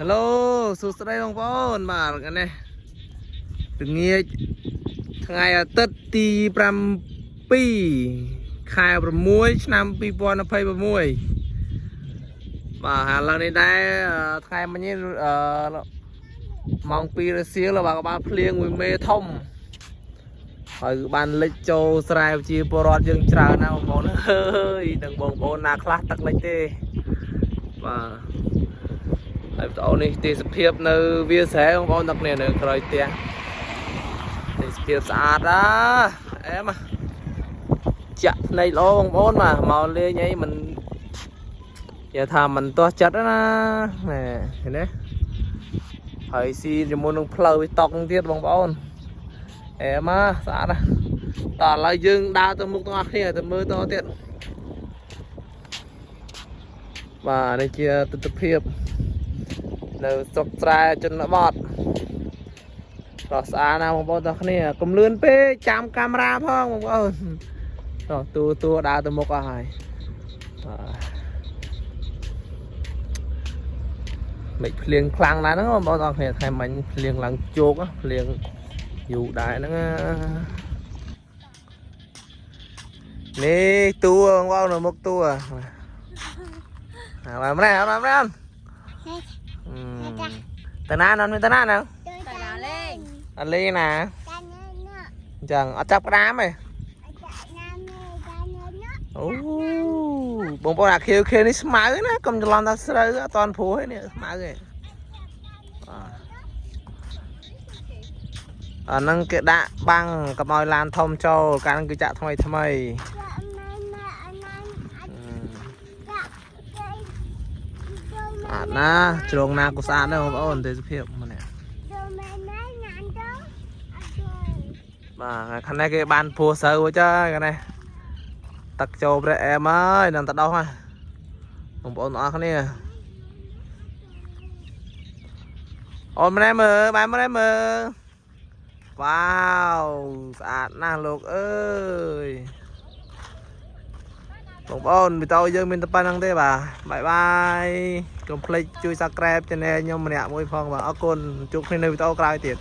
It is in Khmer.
Hello សួស្តីបងប្អូនបាទនេះល្ងាចថ្ងៃអាទិត្យទី7ខែ6ឆ្នាំ2026បាទឥឡូវនេះដែរថ្ងៃមិញនេះម៉ោង2រសៀលបាទក៏បានភ្លៀងមួយមេធំហើយបានលិចចូលស្រែជាពលរដ្ឋយើងច្រើនណាស់បងប្អូនអើយនឹងបងប្អូនណាខ្លះទឹកលិចទេបាទហើយបងប្អូននេះទេសភាពនៅវាលស្រែបងប្អូនទាំងគ្នានៅក្រោយផ្ទះទេសភាពស្អាតណាអែមចាក់ភ្នែកល្អបងប្អូនមកលេងអីមិននិយាយថាមិនទាស់ចិត្តណាណែឃើញទេហើយស៊ីជាមួយនឹងផ្លូវវាតក់ទៀតបងប្អូនអែមស្អាតណាតោះឥឡូវយើងដើរទៅមុខទាំងអស់គ្នាទៅមើលតទៀតបាទនេះជាទស្សនភាពនៅស្រុកស្រែជនបទរស់ស្អាតណាស់បងប្អូនទាំងគ្នាកុំលឿនពេកចាំកាមេរ៉ាផងបងប្អូនតួដើរទៅមុខអស់ហើយមិនភ្លៀងខ្លាំងណាស់ហ្នឹងបងប្អូនទាំងគ្នាថ្ងៃមិញភ្លៀងឡើងជោកភ្លៀងយូរដែរហ្នឹងនេះតួបងប្អូននៅមុខតួបាទម្លេះតាណានមានតាណាណាអលេងណាចឹងអត់ចាប់ក្តាមទេអូបងប្អូនអាខៀវនេះស្មៅណាកុំច្រឡំថាស្រូវអត់តន់ព្រោះទេនេះស្មៅទេអាហ្នឹងគេដាក់បាំងកុំឲ្យឡានធំចូលកាលហ្នឹងគឺចាក់ថ្មីស្អាតណាជ្រងណាក៏ស្អាតដែរបងប្អូនទេសភាពម្នាក់បាទខាងនេះគេបានព្រោះស្រូវចាខាងនេះទឹកចូលប្រេះអែមហើយនឹងទៅដោះហ่ะបងប្អូនទាំងអស់គ្នាអូនម្នាក់មើលបាយម្នាក់មើលវ៉ាវស្អាតណាស់លោកអើយបងប្អូនវីដេអូយើងមានតែប៉ុណ្្នឹងទេបាទបាយបាយកុំភ្លេចជួយ Subscribe Channel ខ្ញុំម្នាក់មួយផងបាទអរគុណជួបគ្នានៅវីដេអូក្រោយទៀត